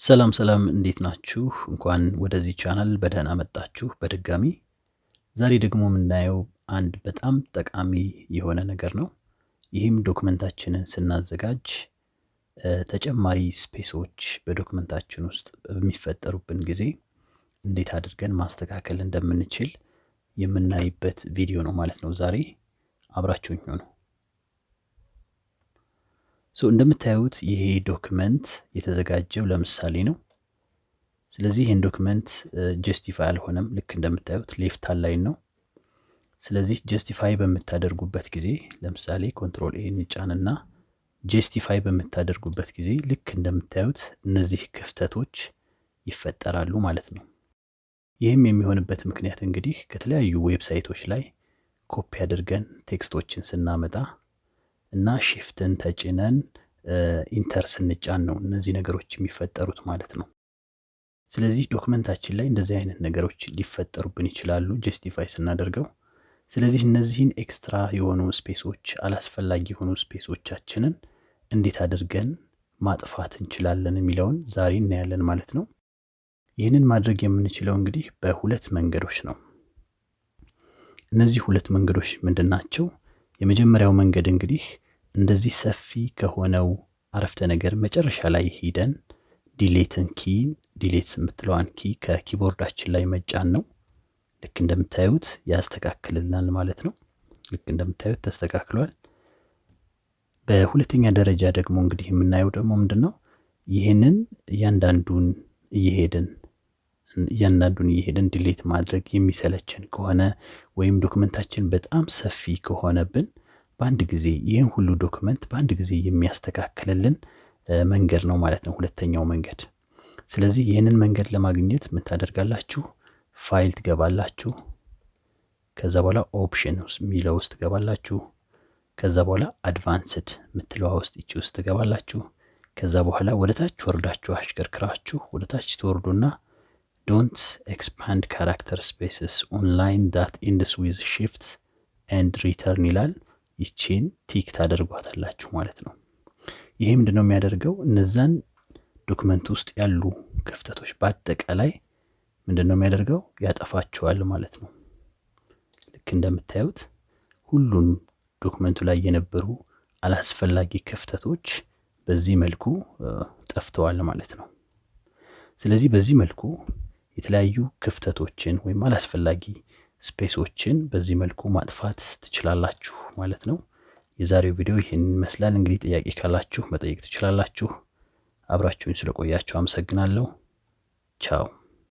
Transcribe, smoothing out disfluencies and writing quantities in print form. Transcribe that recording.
ሰላም ሰላም እንዴት ናችሁ? እንኳን ወደዚህ ቻናል በደህና መጣችሁ በድጋሚ። ዛሬ ደግሞ የምናየው አንድ በጣም ጠቃሚ የሆነ ነገር ነው። ይህም ዶክመንታችንን ስናዘጋጅ ተጨማሪ ስፔሶች በዶክመንታችን ውስጥ በሚፈጠሩብን ጊዜ እንዴት አድርገን ማስተካከል እንደምንችል የምናይበት ቪዲዮ ነው ማለት ነው። ዛሬ አብራችሁኝ ሁኑ። እንደምታዩት ይሄ ዶክመንት የተዘጋጀው ለምሳሌ ነው። ስለዚህ ይሄን ዶክመንት ጀስቲፋይ አልሆነም። ልክ እንደምታዩት ሌፍት አላይን ነው። ስለዚህ ጀስቲፋይ በምታደርጉበት ጊዜ ለምሳሌ ኮንትሮል ኤ እንጫንና ጀስቲፋይ በምታደርጉበት ጊዜ ልክ እንደምታዩት እነዚህ ክፍተቶች ይፈጠራሉ ማለት ነው። ይህም የሚሆንበት ምክንያት እንግዲህ ከተለያዩ ዌብሳይቶች ላይ ኮፒ አድርገን ቴክስቶችን ስናመጣ እና ሺፍትን ተጭነን ኢንተር ስንጫን ነው እነዚህ ነገሮች የሚፈጠሩት ማለት ነው። ስለዚህ ዶክመንታችን ላይ እንደዚህ አይነት ነገሮች ሊፈጠሩብን ይችላሉ ጀስቲፋይ ስናደርገው። ስለዚህ እነዚህን ኤክስትራ የሆኑ ስፔሶች፣ አላስፈላጊ የሆኑ ስፔሶቻችንን እንዴት አድርገን ማጥፋት እንችላለን የሚለውን ዛሬ እናያለን ማለት ነው። ይህንን ማድረግ የምንችለው እንግዲህ በሁለት መንገዶች ነው። እነዚህ ሁለት መንገዶች ምንድን ናቸው? የመጀመሪያው መንገድ እንግዲህ እንደዚህ ሰፊ ከሆነው አረፍተ ነገር መጨረሻ ላይ ሄደን ዲሌት የምትለዋን ኪ ከኪቦርዳችን ላይ መጫን ነው። ልክ እንደምታዩት ያስተካክልልናል ማለት ነው። ልክ እንደምታዩት ተስተካክሏል። በሁለተኛ ደረጃ ደግሞ እንግዲህ የምናየው ደግሞ ምንድነው? ይህንን እያንዳንዱን እየሄድን ዲሌት ማድረግ የሚሰለችን ከሆነ ወይም ዶክመንታችን በጣም ሰፊ ከሆነብን በአንድ ጊዜ ይህን ሁሉ ዶክመንት በአንድ ጊዜ የሚያስተካክልልን መንገድ ነው ማለት ነው፣ ሁለተኛው መንገድ። ስለዚህ ይህንን መንገድ ለማግኘት ምን ታደርጋላችሁ? ፋይል ትገባላችሁ። ከዛ በኋላ ኦፕሽን የሚለው ውስጥ ትገባላችሁ። ከዛ በኋላ አድቫንስድ የምትለዋ ውስጥ ይቺ ውስጥ ትገባላችሁ። ከዛ በኋላ ወደታች ወርዳችሁ አሽከርክራችሁ ወደታች ትወርዱና ዶንት ኤክስፓንድ ካራክተር ስፔስስ ኦንላይን ዳት ኢንድስ ዊዝ ሺፍት ኤንድ ሪተርን ይላል። ይቺን ቲክ ታደርጓታላችሁ ማለት ነው። ይሄ ምንድነው የሚያደርገው? እነዛን ዶክመንት ውስጥ ያሉ ክፍተቶች በአጠቃላይ ምንድነው የሚያደርገው? ያጠፋቸዋል ማለት ነው። ልክ እንደምታዩት ሁሉም ዶክመንቱ ላይ የነበሩ አላስፈላጊ ክፍተቶች በዚህ መልኩ ጠፍተዋል ማለት ነው። ስለዚህ በዚህ መልኩ የተለያዩ ክፍተቶችን ወይም አላስፈላጊ ስፔሶችን በዚህ መልኩ ማጥፋት ትችላላችሁ ማለት ነው። የዛሬው ቪዲዮ ይህንን ይመስላል። እንግዲህ ጥያቄ ካላችሁ መጠየቅ ትችላላችሁ። አብራችሁኝ ስለቆያችሁ አመሰግናለሁ። ቻው።